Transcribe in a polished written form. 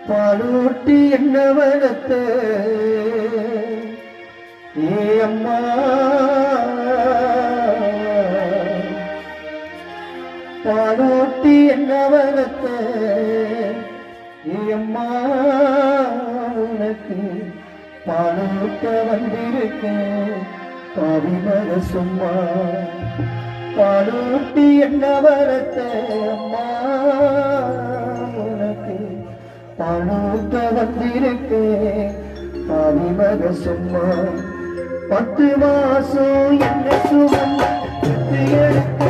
பாலூட்டி என்ன வளர்த்த ஏ அம்மா பாலூட்டி என்ன வளர்த்த ஏ அம்மா உனக்கு பாலூட்ட வந்திருக்கேன் பாவிமர சும்மா பாலூட்டி என்ன வளர்த்த அம்மா பாலூட்ட வந்திருக்கு பாவிமக சும்மா 10 மாசம் என்ன சுகம் எடுக்க